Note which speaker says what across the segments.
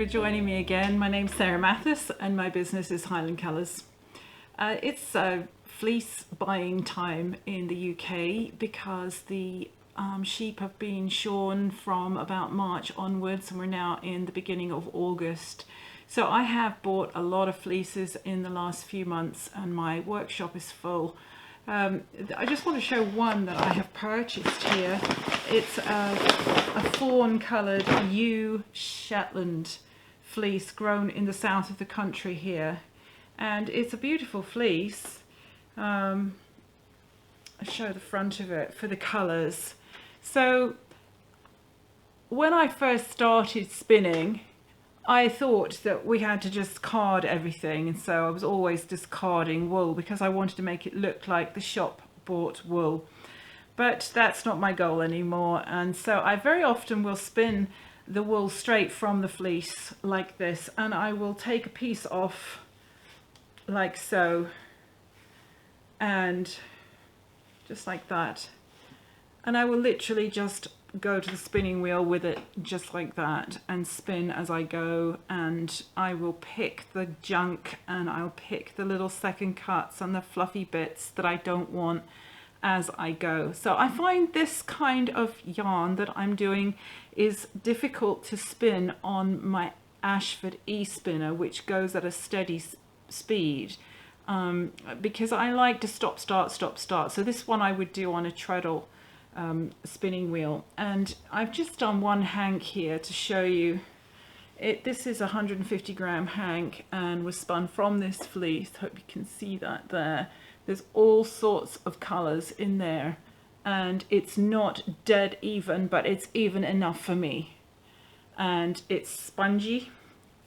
Speaker 1: joining me again. My name's Sarah Mathis and my business is Highland Colours. It's fleece buying time in the UK because the sheep have been shorn from about March onwards, and we're now in the beginning of August. So I have bought a lot of fleeces in the last few months and my workshop is full. I just want to show one that I have purchased here. It's a fawn coloured Shetland fleece grown in the south of the country here, and it's a beautiful fleece. I'll show the front of it for the colours. So when I first started spinning, I thought that we had to just card everything, and so I was always discarding wool because I wanted to make it look like the shop bought wool. But that's not my goal anymore, and so I very often will spin the wool straight from the fleece like this, and I will take a piece off like so, and just like that, and I will literally just go to the spinning wheel with it just like that and spin as I go, and I will pick the junk and I'll pick the little second cuts and the fluffy bits that I don't want as I go. So I find this kind of yarn that I'm doing is difficult to spin on my Ashford e-spinner, which goes at a steady speed, because I like to stop start stop start. So this one I would do on a treadle spinning wheel, and I've just done one hank here to show you it. This is a 150 gram hank and was spun from this fleece. Hope you can see that there. There's all sorts of colors in there, and it's not dead even, but it's even enough for me, and it's spongy,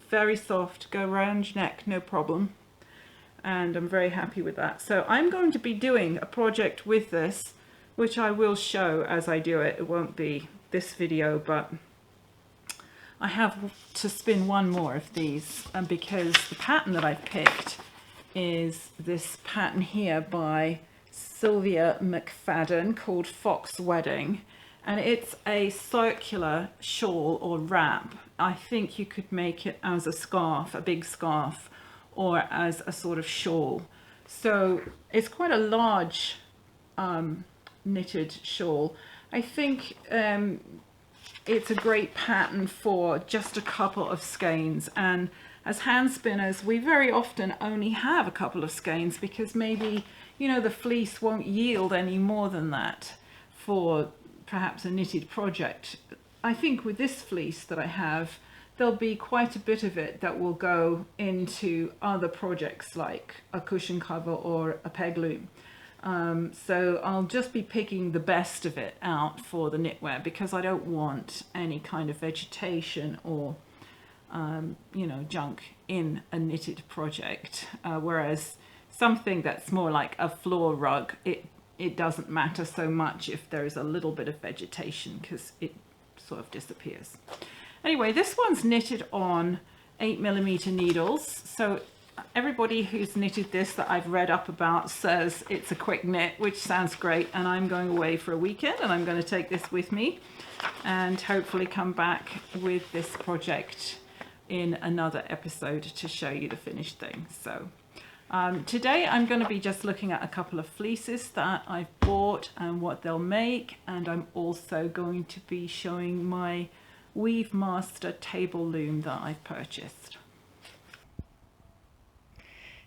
Speaker 1: very soft, go around your neck no problem, and I'm very happy with that. So I'm going to be doing a project with this, which I will show as I do it. It won't be this video, but I have to spin one more of these, and because the pattern that I've picked is this pattern here by Sylivia McFadden called Fox Wedding, and it's a circular shawl or wrap. I think you could make it as a scarf, a big scarf, or as a sort of shawl. So it's quite a large knitted shawl. I think it's a great pattern for just a couple of skeins, and as hand spinners we very often only have a couple of skeins because maybe, you know, the fleece won't yield any more than that for perhaps a knitted project. I think with this fleece that I have, there'll be quite a bit of it that will go into other projects like a cushion cover or a peg loom. So I'll just be picking the best of it out for the knitwear because I don't want any kind of vegetation or you know, junk in a knitted project, whereas something that's more like a floor rug, it doesn't matter so much if there's a little bit of vegetation because it sort of disappears. Anyway, this one's knitted on 8mm needles, so everybody who's knitted this that I've read up about says it's a quick knit, which sounds great, and I'm going away for a weekend and I'm going to take this with me and hopefully come back with this project in another episode to show you the finished thing. So today I'm going to be just looking at a couple of fleeces that I've bought and what they'll make, and I'm also going to be showing my Weavemaster table loom that I've purchased.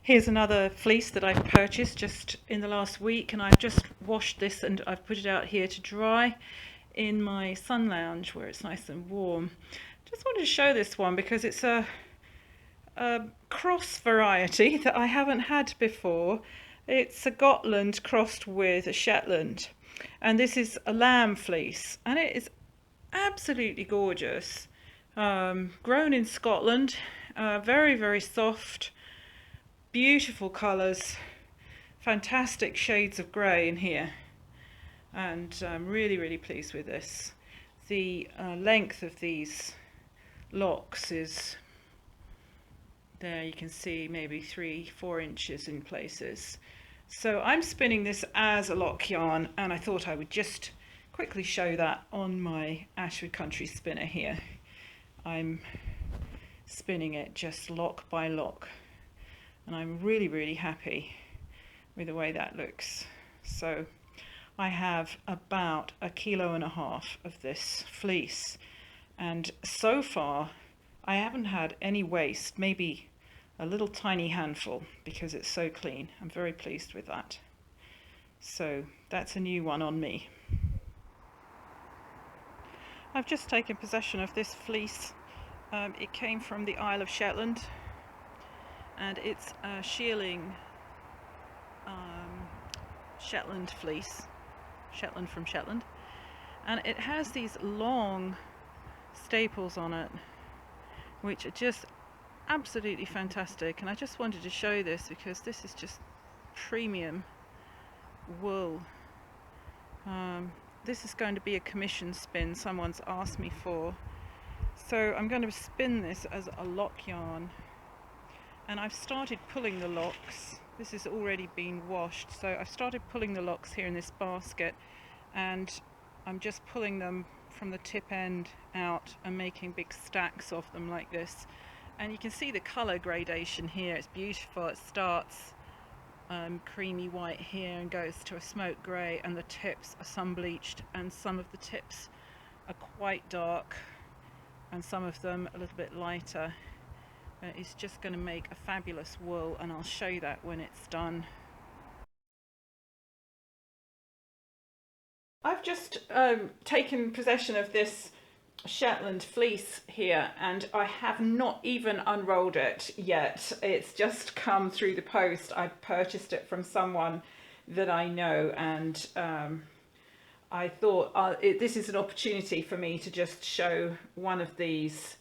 Speaker 1: Here's another fleece that I've purchased just in the last week, and I've just washed this and I've put it out here to dry in my sun lounge where it's nice and warm. Just wanted to show this one because it's a cross variety that I haven't had before. It's a Gotland crossed with a Shetland, and this is a lamb fleece, and it is absolutely gorgeous. Grown in Scotland, very, very soft, beautiful colours, fantastic shades of grey in here, and I'm really, really pleased with this. The length of these locks is, there you can see, maybe 3-4 inches in places. So I'm spinning this as a lock yarn, and I thought I would just quickly show that on my Ashford Country spinner here. I'm spinning it just lock by lock, and I'm really happy with the way that looks. So I have about 1.5 kilos of this fleece, and so far I haven't had any waste, maybe a little tiny handful, because it's so clean. I'm very pleased with that. So that's a new one on me. I've just taken possession of this fleece. It came from the Isle of Shetland, and it's a shearling Shetland fleece, Shetland from Shetland, and it has these long staples on it which are just absolutely fantastic. And I just wanted to show this because this is just premium wool. This is going to be a commission spin someone's asked me for, so I'm going to spin this as a lock yarn, and I've started pulling the locks. This has already been washed, so I've started pulling the locks here in this basket, and I'm just pulling them from the tip end out and making big stacks of them like this. And you can see the colour gradation here. It's beautiful. It starts creamy white here and goes to a smoke grey, and the tips are sun bleached, and some of the tips are quite dark and some of them a little bit lighter. It's just going to make a fabulous wool, and I'll show you that when it's done. I've just taken possession of this Shetland fleece here, and I have not even unrolled it yet. It's just come through the post. I purchased it from someone that I know, and I thought this is an opportunity for me to just show one of these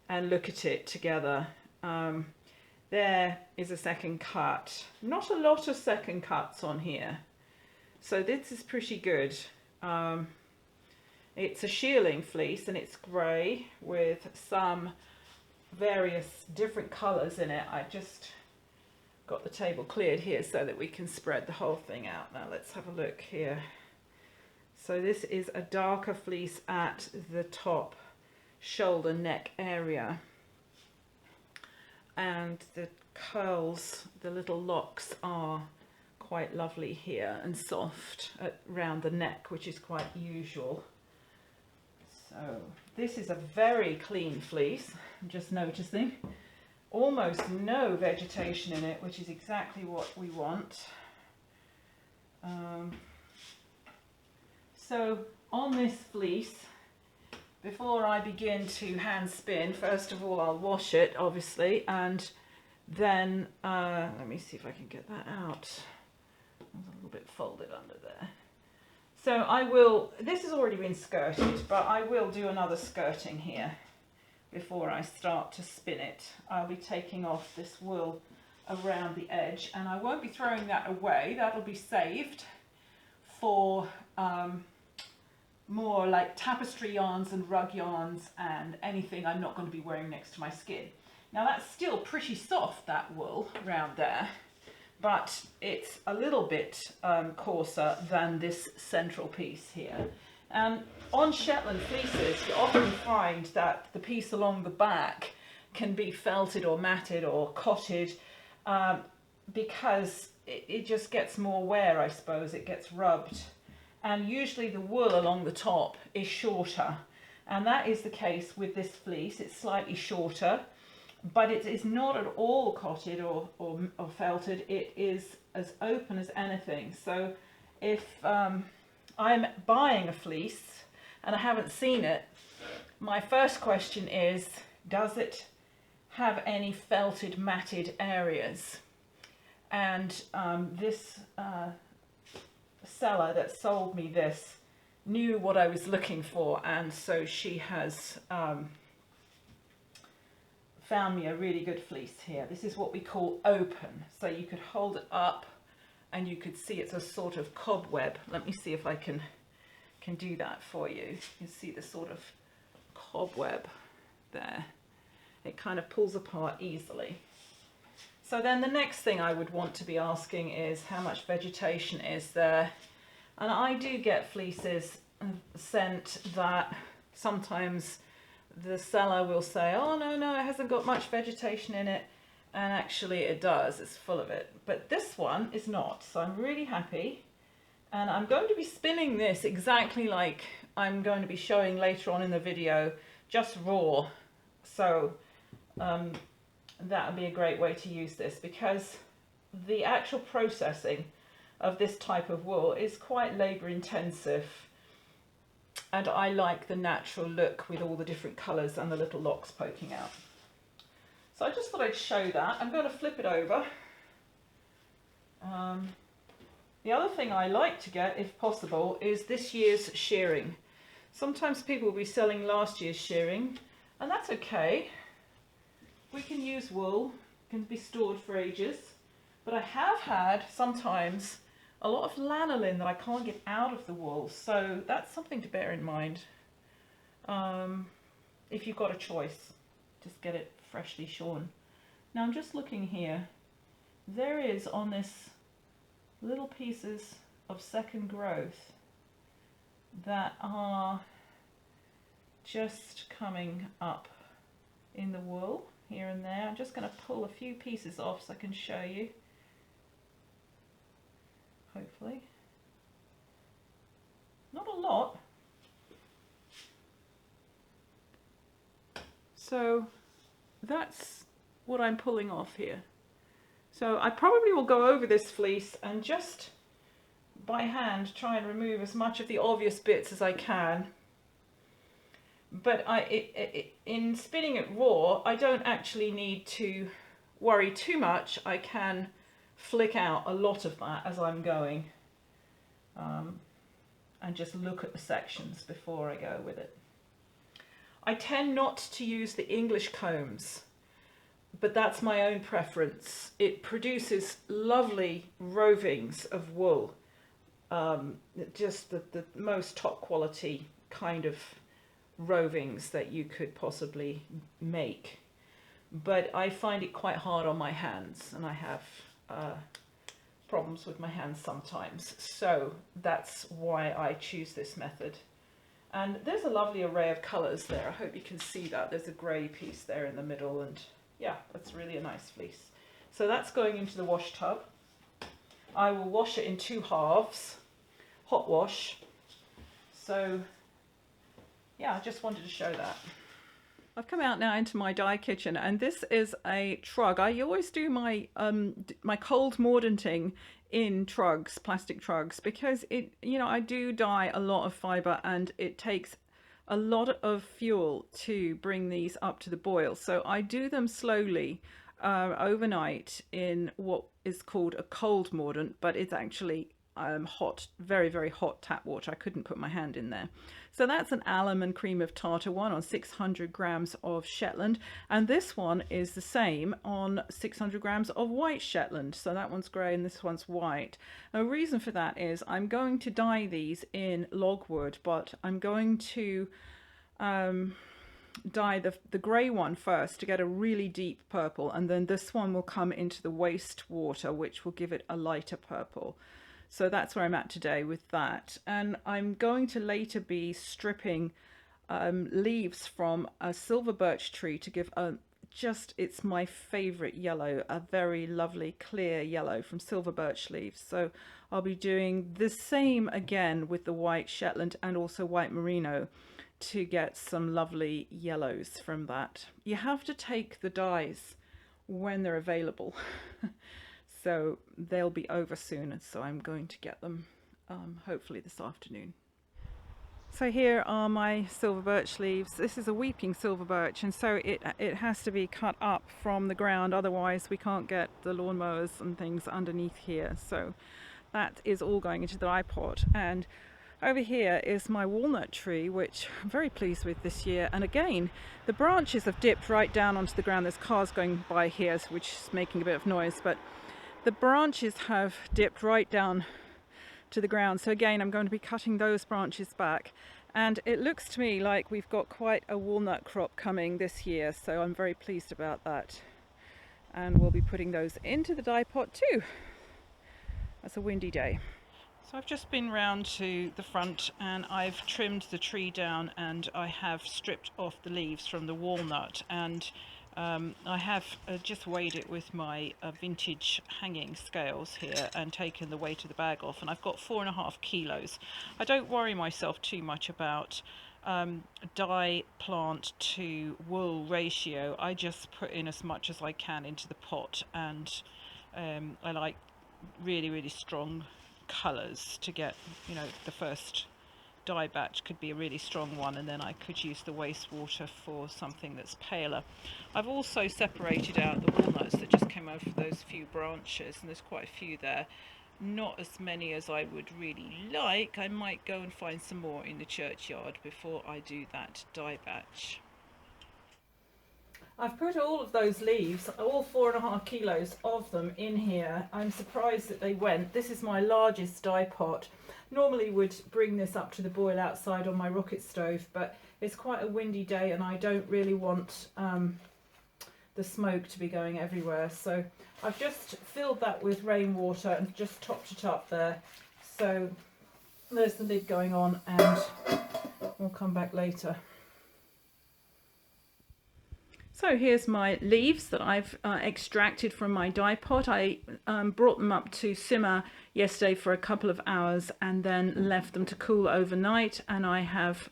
Speaker 1: and look at it together. There is a second cut. Not a lot of second cuts on here, so this is pretty good. It's a shearling fleece, and it's grey with some various different colours in it. I just got the table cleared here so that we can spread the whole thing out. Now let's have a look here. So this is a darker fleece at the top shoulder neck area, and the curls, the little locks, are quite lovely here and soft around the neck, which is quite usual. So this is a very clean fleece. I'm just noticing almost no vegetation in it, which is exactly what we want. So on this fleece, before I begin to hand spin, first of all I'll wash it obviously, and then let me see if I can get that out. It's a little bit folded under there. So I will, this has already been skirted, but I will do another skirting here before I start to spin it. I'll be taking off this wool around the edge, and I won't be throwing that away. That'll be saved for more like tapestry yarns and rug yarns and anything I'm not going to be wearing next to my skin. Now that's still pretty soft, that wool around there, but it's a little bit coarser than this central piece here. And on Shetland fleeces, you often find that the piece along the back can be felted or matted or cotted because it just gets more wear, I suppose. It gets rubbed. And usually the wool along the top is shorter. And that is the case with this fleece. It's slightly shorter, but it is not at all cotted or felted. It is as open as anything. So if I'm buying a fleece and I haven't seen it, my first question is, does it have any felted, matted areas? And this seller that sold me this knew what I was looking for, and so she has found me a really good fleece here. This is what we call open, so you could hold it up and you could see it's a sort of cobweb. Let me see if I can do that for you. You can see the sort of cobweb there. It kind of pulls apart easily. So then the next thing I would want to be asking is how much vegetation is there. And I do get fleeces sent that sometimes the seller will say, oh no, it hasn't got much vegetation in it, and actually it does, it's full of it. But this one is not, so I'm really happy. And I'm going to be spinning this exactly like I'm going to be showing later on in the video, just raw. So that would be a great way to use this, because the actual processing of this type of wool is quite labor intensive, and I like the natural look with all the different colours and the little locks poking out. So I just thought I'd show that. I'm going to flip it over. The other thing I like to get, if possible, is this year's shearing. Sometimes people will be selling last year's shearing, and that's okay. We can use wool, it can be stored for ages. But I have had sometimes a lot of lanolin that I can't get out of the wool, so that's something to bear in mind. If you've got a choice, just get it freshly shorn. Now I'm just looking here. There is on this little pieces of second growth that are just coming up in the wool here and there. I'm just going to pull a few pieces off so I can show you, hopefully. Not a lot. So that's what I'm pulling off here. So I probably will go over this fleece and just by hand try and remove as much of the obvious bits as I can. But in spinning it raw, I don't actually need to worry too much. I can flick out a lot of that as I'm going, and just look at the sections before I go with it. I tend not to use the English combs, but that's my own preference. It produces lovely rovings of wool, just the most top quality kind of rovings that you could possibly make. But I find it quite hard on my hands, and I have problems with my hands sometimes, so that's why I choose this method. And there's a lovely array of colours there. I hope you can see that. There's a grey piece there in the middle, and yeah, that's really a nice fleece. So that's going into the wash tub. I will wash it in 2 halves, hot wash. So yeah, I just wanted to show that. I've come out now into my dye kitchen, and this is a trug. I always do my my cold mordanting in trugs, plastic trugs, because it, you know, I do dye a lot of fibre and it takes a lot of fuel to bring these up to the boil. So I do them slowly overnight in what is called a cold mordant, but it's actually hot, very, very hot tap water. I couldn't put my hand in there. So that's an alum and cream of tartar one on 600 grams of Shetland, and this one is the same on 600 grams of white Shetland. So that one's grey and this one's white. The reason for that is I'm going to dye these in logwood, but I'm going to dye the grey one first to get a really deep purple, and then this one will come into the wastewater, which will give it a lighter purple. So that's where I'm at today with that. And I'm going to later be stripping leaves from a silver birch tree to give it's my favorite yellow, a very lovely clear yellow from silver birch leaves. So I'll be doing the same again with the white Shetland and also white merino to get some lovely yellows from that. You have to take the dyes when they're available. So they'll be over soon, so I'm going to get them hopefully this afternoon. So here are my silver birch leaves. This is a weeping silver birch, and so it has to be cut up from the ground, otherwise we can't get the lawnmowers and things underneath here. So that is all going into the dye pot. And over here is my walnut tree, which I'm very pleased with this year. And again, the branches have dipped right down onto the ground. There's cars going by here, which is making a bit of noise, but the branches have dipped right down to the ground. So again, I'm going to be cutting those branches back. And it looks to me like we've got quite a walnut crop coming this year. So I'm very pleased about that. And we'll be putting those into the dye pot too. That's a windy day. So I've just been round to the front and I've trimmed the tree down, and I have stripped off the leaves from the walnut, and I have just weighed it with my vintage hanging scales here and taken the weight of the bag off, and I've got 4.5 kilos. I don't worry myself too much about dye plant to wool ratio. I just put in as much as I can into the pot, and I like really strong colours to get, you know, the first dye batch could be a really strong one, and then I could use the wastewater for something that's paler. I've also separated out the walnuts that just came over those few branches, and there's quite a few there. Not as many as I would really like. I might go and find some more in the churchyard before I do that dye batch. I've put all of those leaves, all 4.5 kilos of them, in here. I'm surprised that they went. This is my largest dye pot. Normally would bring this up to the boil outside on my rocket stove, but it's quite a windy day and I don't really want the smoke to be going everywhere. So I've just filled that with rainwater and just topped it up there. So there's the lid going on, and we'll come back later. So here's my leaves that I've extracted from my dye pot. I brought them up to simmer yesterday for a couple of hours and then left them to cool overnight, and I have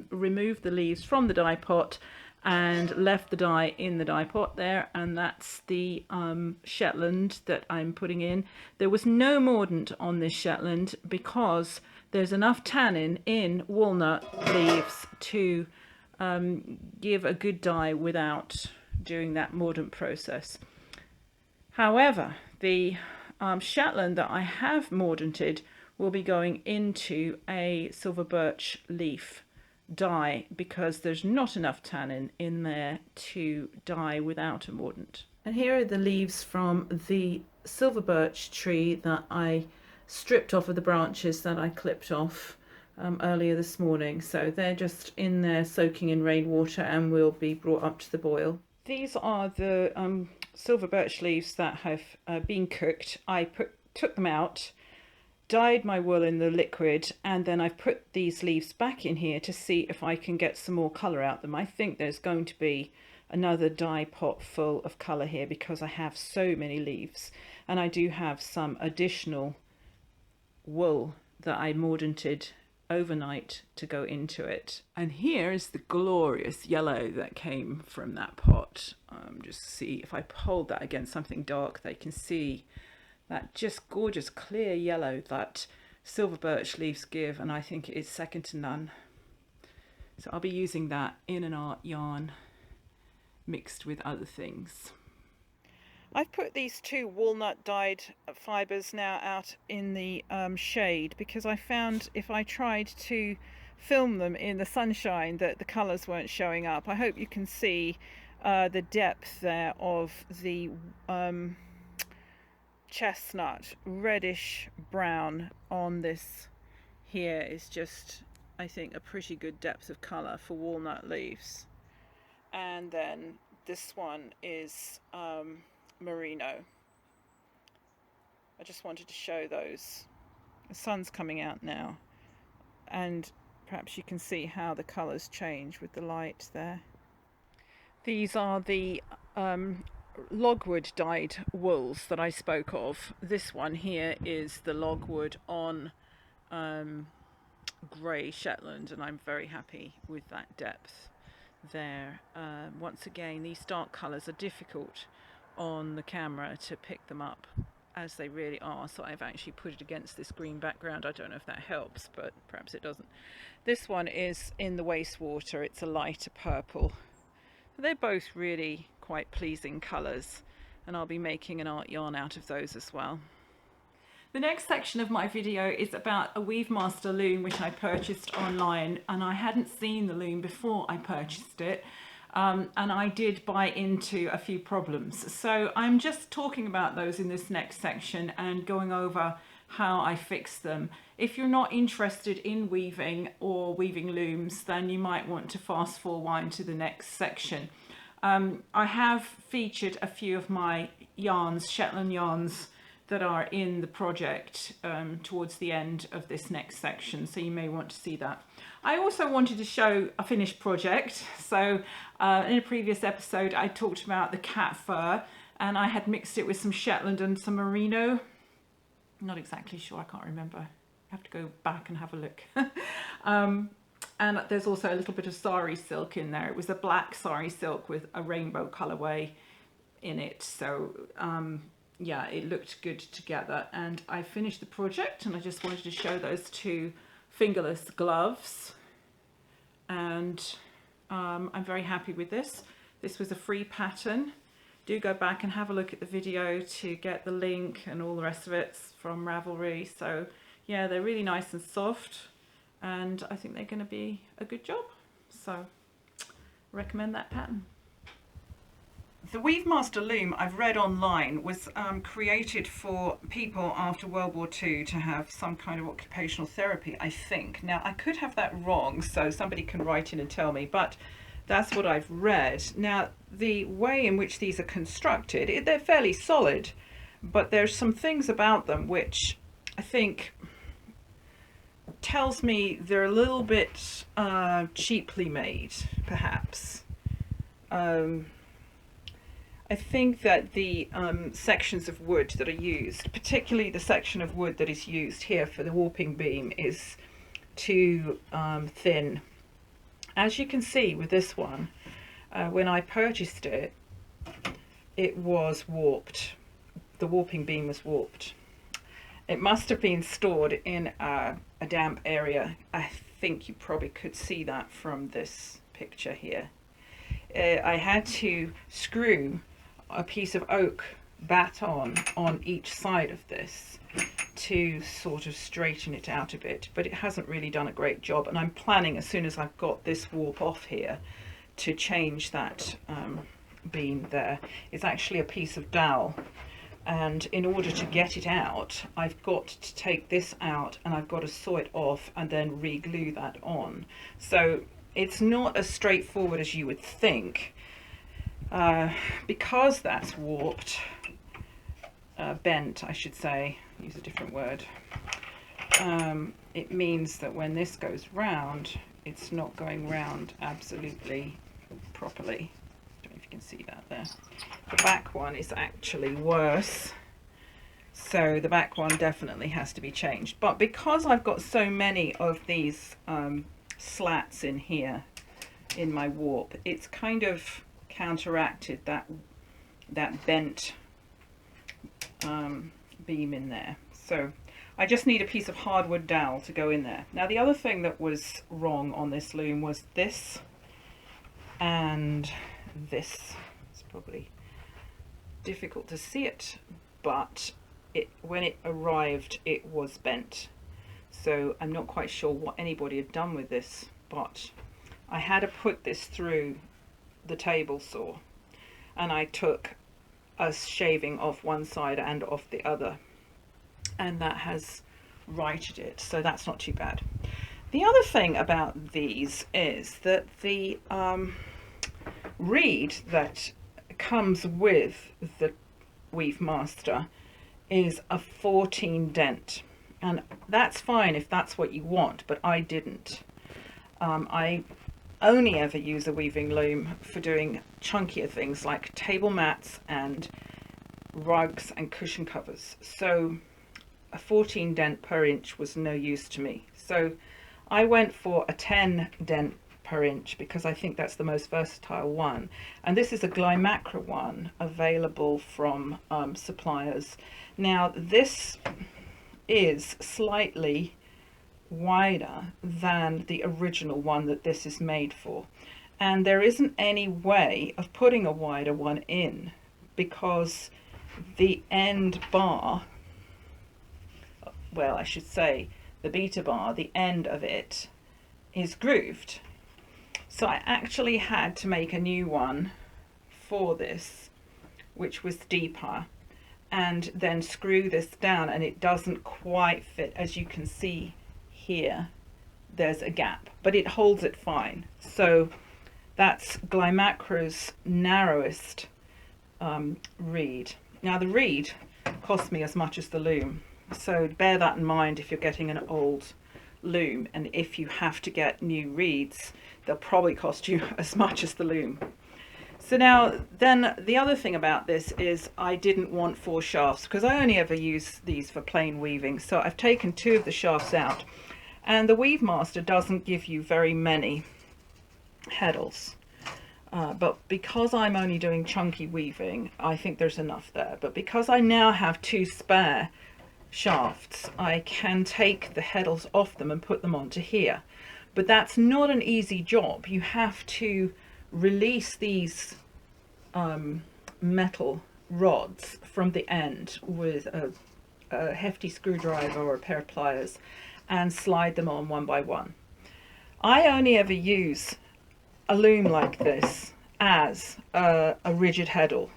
Speaker 1: removed the leaves from the dye pot and left the dye in the dye pot there, and that's the Shetland that I'm putting in. There was no mordant on this Shetland because there's enough tannin in walnut leaves to give a good dye without doing that mordant process. However, the Shetland that I have mordanted will be going into a silver birch leaf dye because there's not enough tannin in there to dye without a mordant. And here are the leaves from the silver birch tree that I stripped off of the branches that I clipped off earlier this morning. So they're just in there soaking in rainwater and will be brought up to the boil. These are the silver birch leaves that have been cooked. I took them out, dyed my wool in the liquid, and then I've put these leaves back in here to see if I can get some more colour out of them. I think there's going to be another dye pot full of colour here because I have so many leaves, and I do have some additional wool that I mordanted overnight to go into it. And here is the glorious yellow that came from that pot. Just see if I hold that against something dark, they can see that just gorgeous clear yellow that silver birch leaves give, and I think it is second to none. So I'll be using that in an art yarn mixed with other things. I've put these two walnut dyed fibres now out in the shade because I found if I tried to film them in the sunshine that the colours weren't showing up. I hope you can see the depth there of the chestnut reddish brown on this here is just, I think, a pretty good depth of colour for walnut leaves. And then this one is merino. I just wanted to show those. The sun's coming out now, and perhaps you can see how the colours change with the light there. These are the logwood dyed wools that I spoke of. This one here is the logwood on grey Shetland, and I'm very happy with that depth there. Once again, these dark colours are difficult on the camera to pick them up as they really are, so I've actually put it against this green background. I don't know if that helps, but perhaps it doesn't. This one is in the wastewater, it's a lighter purple. They're both really quite pleasing colours, and I'll be making an art yarn out of those as well. The next section of my video is about a Weavemaster loom which I purchased online, and I hadn't seen the loom before I purchased it. And I did buy into a few problems. So I'm just talking about those in this next section and going over how I fixed them. If you're not interested in weaving or weaving looms, then you might want to fast forward to the next section. I have featured a few of my yarns, Shetland yarns, that are in the project towards the end of this next section, so you may want to see that. I also wanted to show a finished project. So in a previous episode I talked about the cat fur, and I had mixed it with some Shetland and some merino. I'm not exactly sure, I can't remember. I have to go back and have a look. And there's also a little bit of sari silk in there. It was a black sari silk with a rainbow colorway in it. So yeah, it looked good together. And I finished the project, and I just wanted to show those two fingerless gloves. And I'm very happy with this. This was a free pattern. Do go back and have a look at the video to get the link and all the rest of it from Ravelry. So yeah, they're really nice and soft, and I think they're going to be a good job. So recommend that pattern. The Weavemaster loom, I've read online, was created for people after World War II to have some kind of occupational therapy, I think. Now, I could have that wrong, so somebody can write in and tell me, but that's what I've read. Now, the way in which these are constructed, they're fairly solid, but there's some things about them which I think tells me they're a little bit cheaply made, perhaps. I think that the sections of wood that are used, particularly the section of wood that is used here for the warping beam, is too thin. As you can see with this one, when I purchased it, it was warped. The warping beam was warped. It must have been stored in a damp area. I think you probably could see that from this picture here. I had to screw a piece of oak baton on each side of this to sort of straighten it out a bit, but it hasn't really done a great job, and I'm planning, as soon as I've got this warp off here, to change that beam there. It's actually a piece of dowel, and in order to get it out, I've got to take this out, and I've got to saw it off and then re-glue that on. So it's not as straightforward as you would think. Because that's warped, bent, I should say, use a different word, it means that when this goes round, it's not going round absolutely properly. I don't know if you can see that there. The back one is actually worse, so the back one definitely has to be changed. But because I've got so many of these slats in here in my warp, it's kind of counteracted that bent beam in there. So I just need a piece of hardwood dowel to go in there. Now, the other thing that was wrong on this loom was this and this. It's probably difficult to see it, but when it arrived, it was bent. So I'm not quite sure what anybody had done with this, but I had to put this through the table saw, and I took a shaving off one side and off the other, and that has righted it, so that's not too bad. The other thing about these is that the reed that comes with the Weavemaster is a 14 dent, and that's fine if that's what you want, but I didn't. I only ever use a weaving loom for doing chunkier things like table mats and rugs and cushion covers, so a 14 dent per inch was no use to me. So I went for a 10 dent per inch because I think that's the most versatile one, and this is a Glymakra one available from suppliers. Now, this is slightly wider than the original one that this is made for, and there isn't any way of putting a wider one in because the end bar, well, I should say the beta bar, the end of it is grooved. So I actually had to make a new one for this, which was deeper, and then screw this down, and it doesn't quite fit. As you can see here, there's a gap, but it holds it fine. So that's Glymakra's narrowest reed. Now, the reed cost me as much as the loom. So bear that in mind if you're getting an old loom, and if you have to get new reeds, they'll probably cost you as much as the loom. So now then the other thing about this is I didn't want 4 shafts because I only ever use these for plain weaving. So I've taken 2 of the shafts out, and the Weavemaster doesn't give you very many heddles. But because I'm only doing chunky weaving, I think there's enough there. But because I now have 2 spare shafts, I can take the heddles off them and put them onto here. But that's not an easy job. You have to release these metal rods from the end with a hefty screwdriver or a pair of pliers and slide them on one by one. I only ever use a loom like this as a rigid heddle.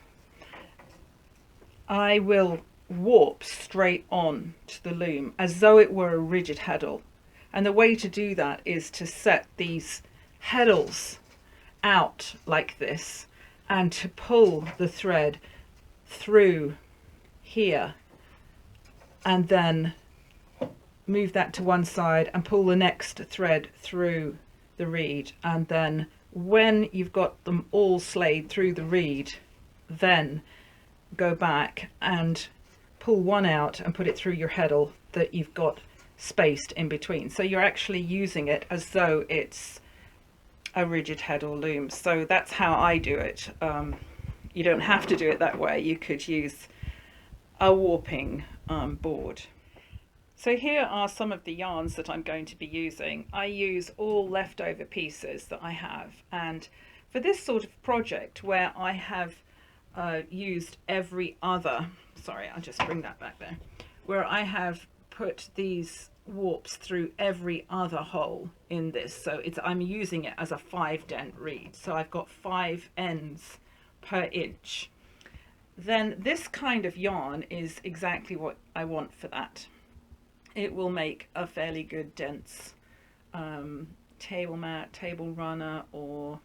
Speaker 1: I will warp straight on to the loom as though it were a rigid heddle, and the way to do that is to set these heddles out like this and to pull the thread through here and then move that to one side and pull the next thread through the reed, and then when you've got them all slayed through the reed, then go back and pull one out and put it through your heddle that you've got spaced in between. So you're actually using it as though it's a rigid heddle loom. So that's how I do it. You don't have to do it that way. You could use a warping board. So here are some of the yarns that I'm going to be using. I use all leftover pieces that I have, and for this sort of project where I have used every other, sorry, I'll just bring that back there, where I have put these warps through every other hole in this, so I'm using it as a 5-dent reed, so I've got 5 ends per inch. Then this kind of yarn is exactly what I want for that. It will make a fairly good dense table mat, table runner, or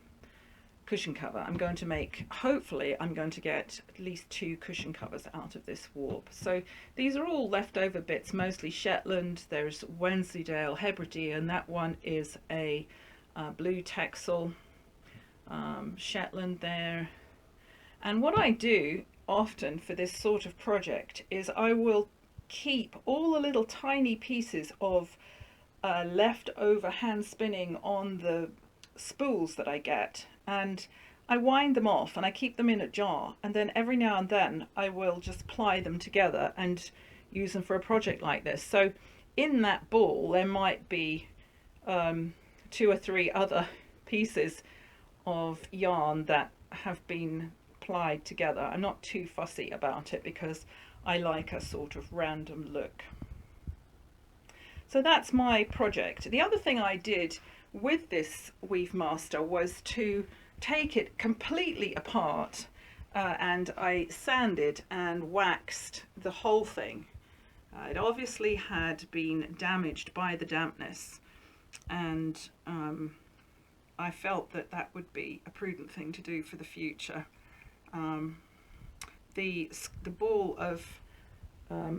Speaker 1: cushion cover. I'm going to make, hopefully I'm going to get at least 2 cushion covers out of this warp. So these are all leftover bits, mostly Shetland. There's Wensleydale, Hebridean, that one is a blue Texel, Shetland there. And what I do often for this sort of project is I will keep all the little tiny pieces of leftover hand spinning on the spools that I get, and I wind them off and I keep them in a jar, and then every now and then I will just ply them together and use them for a project like this. So in that ball there might be 2 or 3 other pieces of yarn that have been plied together. I'm not too fussy about it because I like a sort of random look. So that's my project. The other thing I did with this Weavemaster was to take it completely apart and I sanded and waxed the whole thing. It obviously had been damaged by the dampness, and I felt that that would be a prudent thing to do for the future. The ball of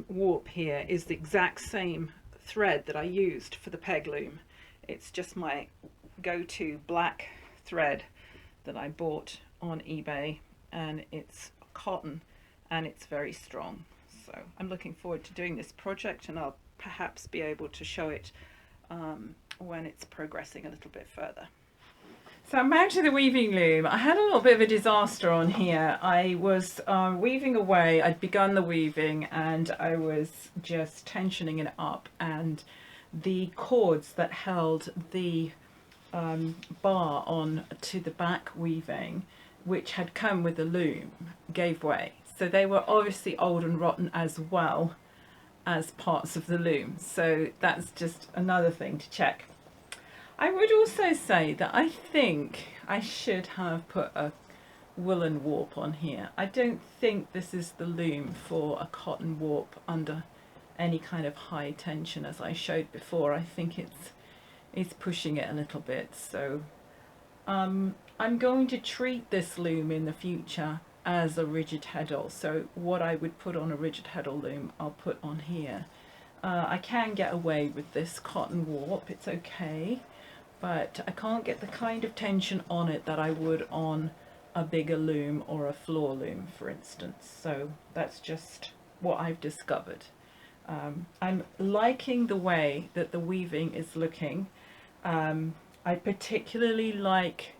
Speaker 1: warp here is the exact same thread that I used for the peg loom. It's just my go-to black thread that I bought on eBay, and it's cotton and it's very strong. So I'm looking forward to doing this project, and I'll perhaps be able to show it when it's progressing a little bit further. So I'm back to the weaving loom. I had a little bit of a disaster on here. I was weaving away, I'd begun the weaving and I was just tensioning it up, and the cords that held the bar on to the back weaving, which had come with the loom, gave way. So they were obviously old and rotten as well as parts of the loom. So that's just another thing to check. I would also say that I think I should have put a woolen warp on here. I don't think this is the loom for a cotton warp under any kind of high tension, as I showed before. I think it's pushing it a little bit. So I'm going to treat this loom in the future as a rigid heddle. So what I would put on a rigid heddle loom, I'll put on here. I can get away with this cotton warp, it's okay, but I can't get the kind of tension on it that I would on a bigger loom or a floor loom, for instance. So that's just what I've discovered. I'm liking the way that the weaving is looking. I particularly like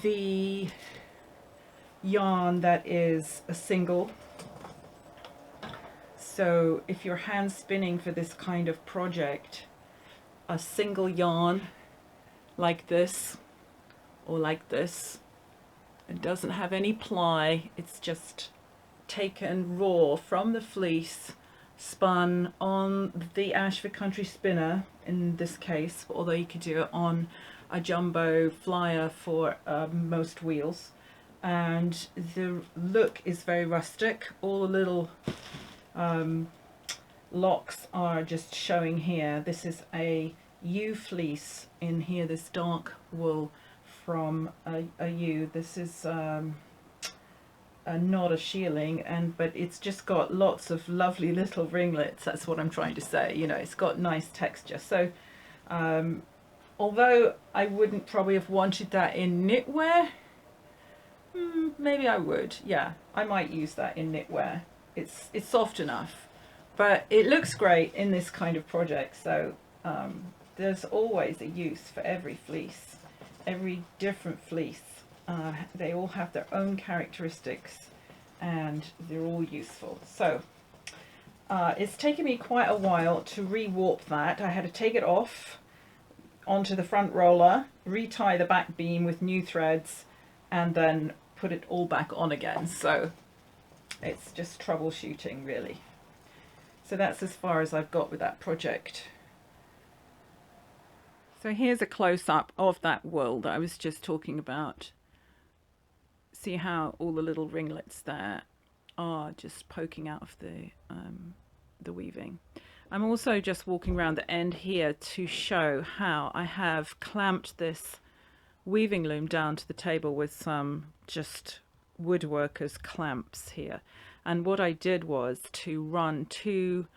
Speaker 1: the yarn that is a single. So if you're hand spinning for this kind of project, a single yarn like this or like this, it doesn't have any ply, it's just taken raw from the fleece, spun on the Ashford Country spinner in this case, although you could do it on a jumbo flyer for most wheels. And the look is very rustic. All the little locks are just showing here. This is a ewe fleece in here, this dark wool from a ewe. This is not a shearling, but it's just got lots of lovely little ringlets. That's what I'm trying to say. You know, it's got nice texture. So although I wouldn't probably have wanted that in knitwear, maybe I would. Yeah, I might use that in knitwear. It's soft enough, but it looks great in this kind of project. So there's always a use for every fleece, every different fleece. They all have their own characteristics and they're all useful. So it's taken me quite a while to re-warp that. I had to take it off onto the front roller, retie the back beam with new threads, and then put it all back on again. So it's just troubleshooting really. So that's as far as I've got with that project. So here's a close-up of that wool that I was just talking about. See how all the little ringlets there are just poking out of the weaving. I'm also just walking around the end here to show how I have clamped this weaving loom down to the table with some just woodworkers clamps here. And what I did was to run two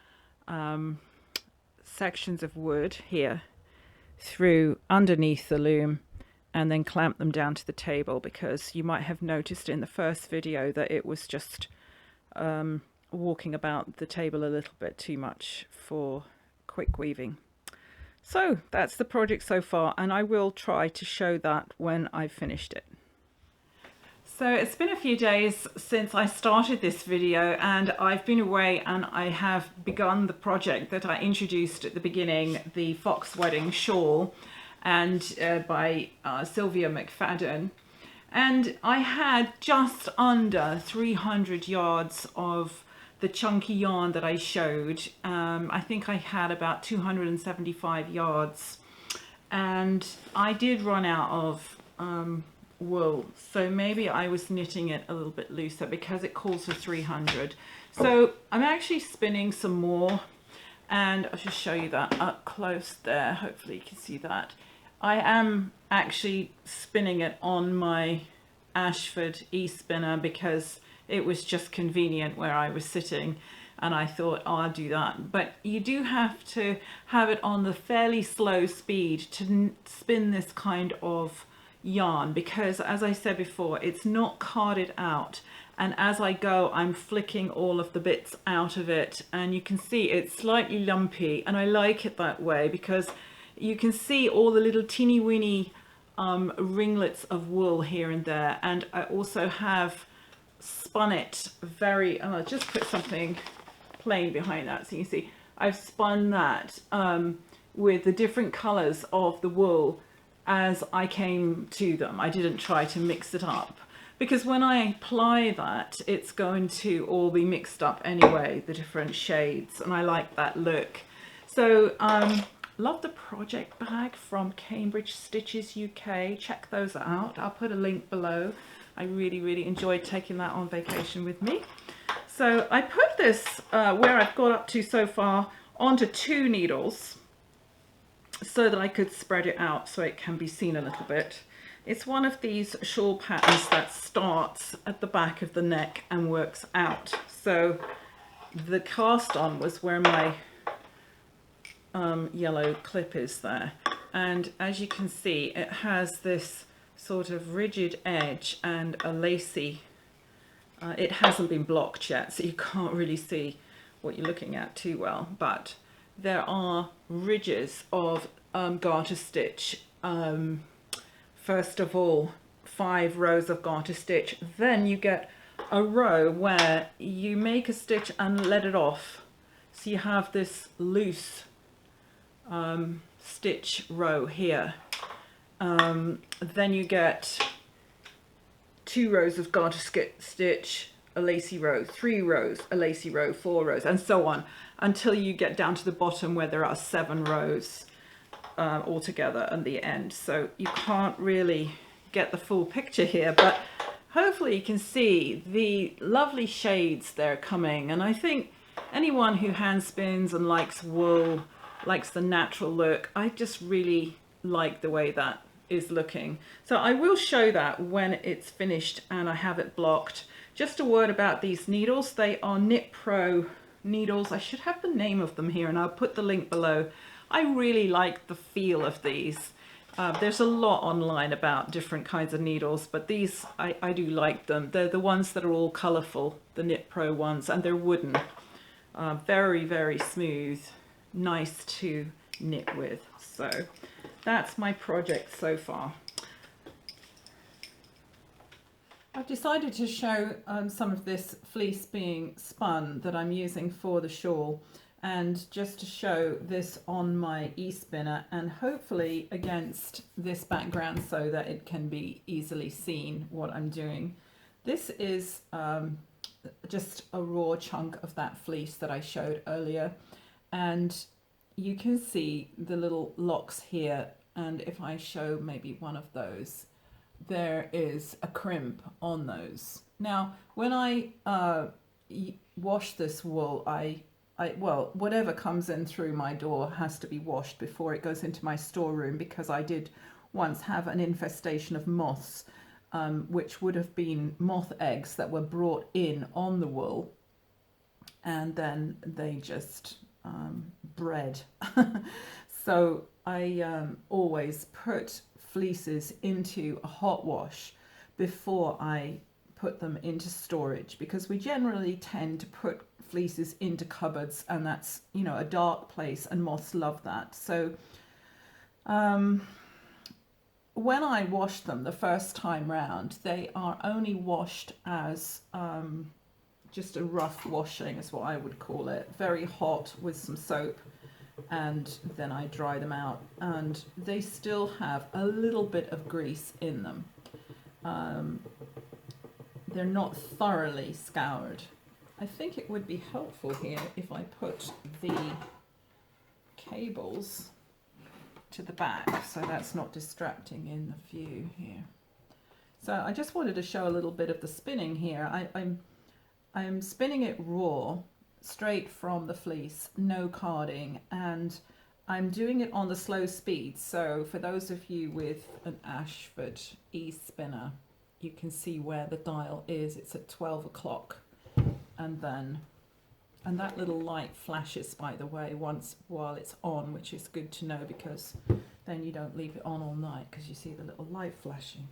Speaker 1: sections of wood here through underneath the loom and then clamp them down to the table, because you might have noticed in the first video that it was just walking about the table a little bit too much for quick weaving. So that's the project so far, and I will try to show that when I've finished it. So it's been a few days since I started this video, and I've been away and I have begun the project that I introduced at the beginning, the Fox Wedding shawl, and by Sylivia McFadden. And I had just under 300 yards of the chunky yarn that I showed. I think I had about 275 yards, and I did run out of wool, so maybe I was knitting it a little bit looser because it calls for 300. So I'm actually spinning some more, and I'll just show you that up close there. Hopefully you can see that. I am actually spinning it on my Ashford e-spinner because it was just convenient where I was sitting, and I thought, oh, I'll do that. But you do have to have it on the fairly slow speed to spin this kind of yarn, because as I said before, it's not carded out, and as I go I'm flicking all of the bits out of it, and you can see it's slightly lumpy, and I like it that way because you can see all the little teeny weeny ringlets of wool here and there. And I also have spun it very, I'll just put something plain behind that so you can see I've spun that with the different colors of the wool as I came to them. I didn't try to mix it up, because when I apply that, it's going to all be mixed up anyway, the different shades, and I like that look. So love the project bag from Cambridge Stitches UK. Check those out. I'll put a link below. I really enjoyed taking that on vacation with me. So I put this where I've got up to so far onto 2 needles so that I could spread it out so it can be seen a little bit. It's one of these shawl patterns that starts at the back of the neck and works out. So the cast on was where my yellow clip is there. And as you can see, it has this sort of rigid edge and a lacy, it hasn't been blocked yet, so you can't really see what you're looking at too well, but there are ridges of garter stitch. First of all, 5 rows of garter stitch, then you get a row where you make a stitch and let it off, so you have this loose stitch row here. Then you get 2 rows of garter stitch, a lacy row, 3 rows, a lacy row, 4 rows, and so on, until you get down to the bottom where there are 7 rows altogether at the end. So you can't really get the full picture here, but hopefully you can see the lovely shades they're coming. And I think anyone who hand spins and likes wool, likes the natural look, I just really like the way that is looking. So I will show that when it's finished and I have it blocked. Just a word about these needles. They are Knit Pro needles. I should have the name of them here and I'll put the link below. I really like the feel of these. There's a lot online about different kinds of needles, but these, I do like them. They're the ones that are all colourful, the Knit Pro ones, and they're wooden. Very, very smooth, nice to knit with. So that's my project so far. I've decided to show some of this fleece being spun that I'm using for the shawl, and just to show this on my e-spinner and hopefully against this background so that it can be easily seen what I'm doing. This is just a raw chunk of that fleece that I showed earlier, and you can see the little locks here, and if I show maybe one of those, there is a crimp on those. Now when I wash this wool, well, whatever comes in through my door has to be washed before it goes into my storeroom, because I did once have an infestation of moths, which would have been moth eggs that were brought in on the wool, and then they just bred. So I always put fleeces into a hot wash before I put them into storage, because we generally tend to put fleeces into cupboards, and that's, you know, a dark place and moths love that. So when I wash them the first time round, they are only washed as just a rough washing is what I would call it, very hot with some soap, and then I dry them out, and they still have a little bit of grease in them. They're not thoroughly scoured. I think it would be helpful here if I put the cables to the back so that's not distracting in the view here. So I just wanted to show a little bit of the spinning here. I'm spinning it raw, straight from the fleece, no carding, and I'm doing it on the slow speed. So for those of you with an Ashford e-spinner, you can see where the dial is. It's at 12 o'clock. And that little light flashes, by the way, once while it's on, which is good to know, because then you don't leave it on all night because you see the little light flashing.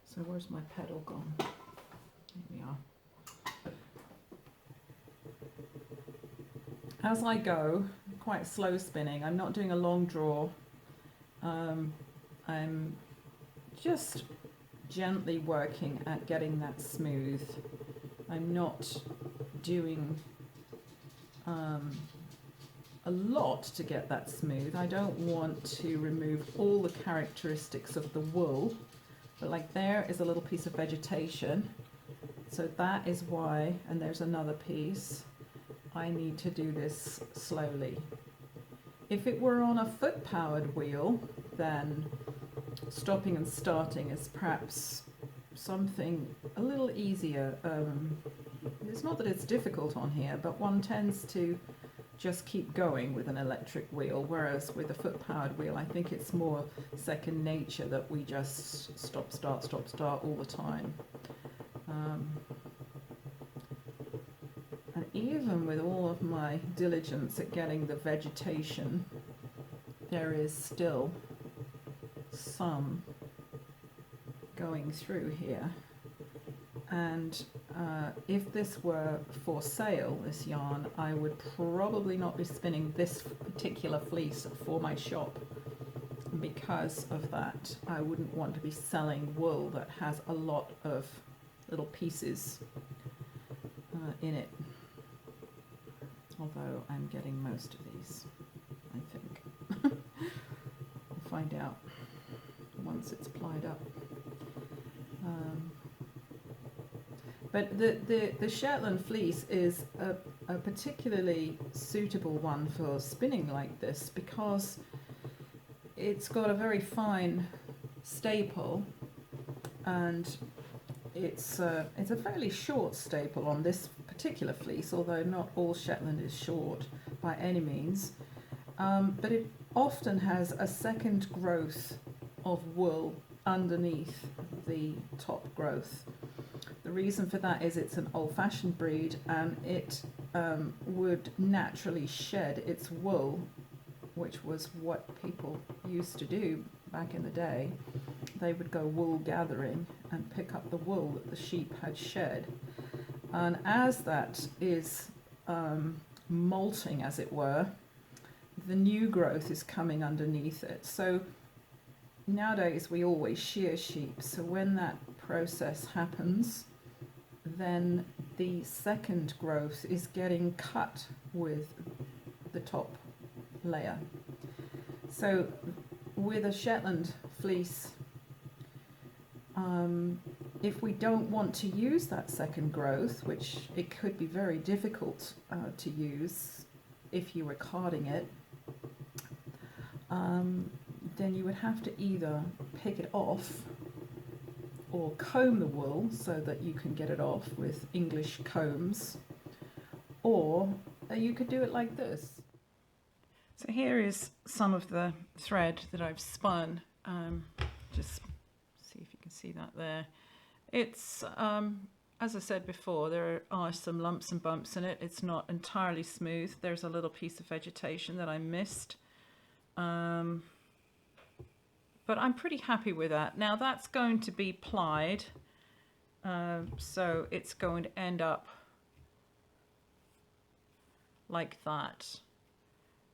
Speaker 1: So where's my pedal gone? Here we are. As I go, quite slow spinning. I'm not doing a long draw. I'm just gently working at getting that smooth. I'm not doing a lot to get that smooth. I don't want to remove all the characteristics of the wool, but like there is a little piece of vegetation, so that is why, and there's another piece, I need to do this slowly. If it were on a foot powered wheel, then stopping and starting is perhaps something a little easier. It's not that it's difficult on here, but one tends to
Speaker 2: just keep going with an electric wheel, whereas with a foot-powered wheel, I think it's more second nature that we just stop, start all the time. And even with all of my diligence at getting the vegetation, there is still some going through here. And if this were for sale, this yarn, I would probably not be spinning this particular fleece for my shop. Because of that, I wouldn't want to be selling wool that has a lot of little pieces in it. Although I'm getting most of these, I think. We'll find out once it's plied up. But the Shetland fleece is a particularly suitable one for spinning like this because it's got a very fine staple, and it's a fairly short staple on this particular fleece, although not all Shetland is short by any means. But it often has a second growth of wool underneath the top growth. The reason for that is it's an old-fashioned breed, and it would naturally shed its wool, which was what people used to do back in the day. They would go wool gathering and pick up the wool that the sheep had shed. And as that is molting, as it were, the new growth is coming underneath it. So nowadays we always shear sheep, so when that process happens, then the second growth is getting cut with the top layer. So with a Shetland fleece, if we don't want to use that second growth, which it could be very difficult to use if you were carding it, then you would have to either pick it off or comb the wool so that you can get it off with English combs, or you could do it like this.
Speaker 1: So here is some of the thread that I've spun. Just see if you can see that there. It's, as I said before, there are some lumps and bumps in it. It's not entirely smooth. There's a little piece of vegetation that I missed. But I'm pretty happy with that. Now that's going to be plied, so it's going to end up like that,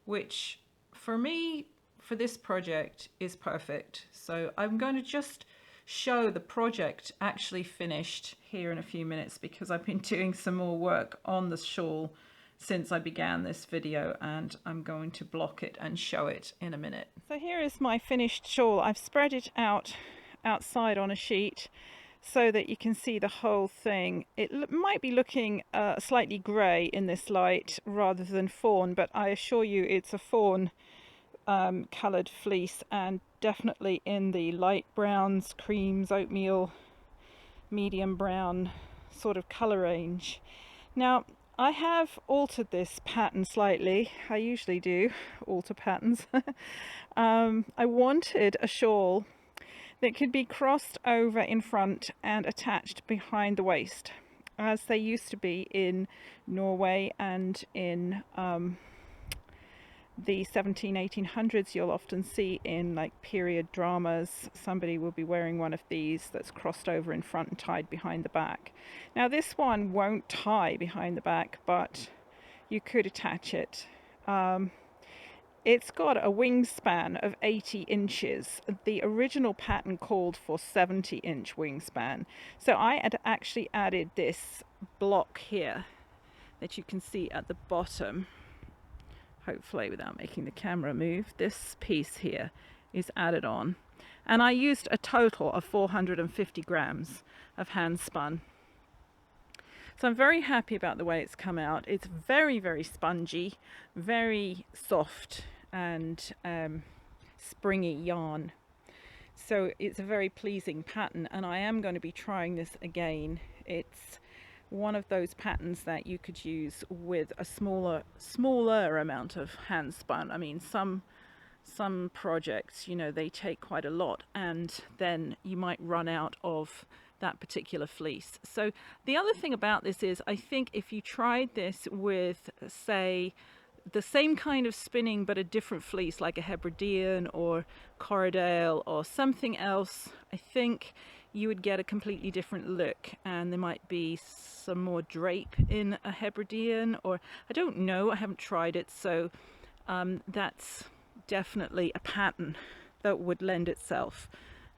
Speaker 1: which for me, for this project, is perfect. So I'm going to just show the project actually finished here in a few minutes, because I've been doing some more work on the shawl since I began this video, and I'm going to block it and show it in a minute. So here is my finished shawl. I've spread it out outside on a sheet so that you can see the whole thing. It might be looking slightly grey in this light rather than fawn, but I assure you it's a fawn coloured fleece, and definitely in the light browns, creams, oatmeal, medium brown sort of colour range. Now I have altered this pattern slightly. I usually do alter patterns. I wanted a shawl that could be crossed over in front and attached behind the waist, as they used to be in Norway and in the 1800s. You'll often see in like period dramas, somebody will be wearing one of these that's crossed over in front and tied behind the back. Now this one won't tie behind the back, but you could attach it. It's got a wingspan of 80 inches. The original pattern called for 70-inch wingspan. So I had actually added this block here that you can see at the bottom. Hopefully without making the camera move. This piece here is added on, and I used a total of 450 grams of hand spun. So I'm very happy about the way it's come out. It's very, very spongy, very soft and springy yarn. So it's a very pleasing pattern, and I am going to be trying this again. It's one of those patterns that you could use with a smaller amount of hand spun. I mean, some projects, you know, they take quite a lot, and then you might run out of that particular fleece. So the other thing about this is, I think if you tried this with, say, the same kind of spinning but a different fleece, like a Hebridean or Corriedale or something else, I think you would get a completely different look, and there might be some more drape in a Hebridean, or I don't know, I haven't tried it. So that's definitely a pattern that would lend itself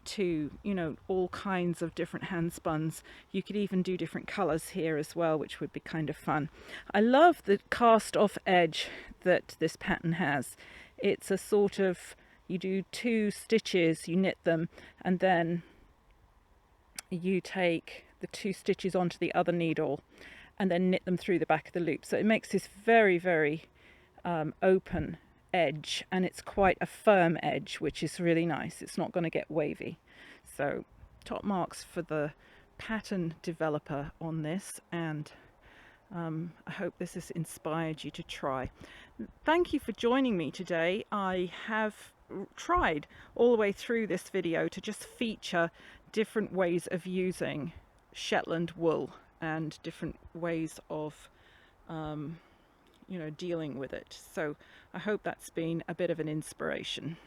Speaker 1: to, you know, all kinds of different hand spuns. You could even do different colors here as well, which would be kind of fun. I love the cast off edge that this pattern has. It's a sort of, you do 2 stitches, you knit them, and then you take the 2 stitches onto the other needle and then knit them through the back of the loop. So it makes this very, very open edge, and it's quite a firm edge, which is really nice. It's not going to get wavy. So top marks for the pattern developer on this, and I hope this has inspired you to try. Thank you for joining me today. I have tried all the way through this video to just feature different ways of using Shetland wool and different ways of you know, dealing with it. So I hope that's been a bit of an inspiration.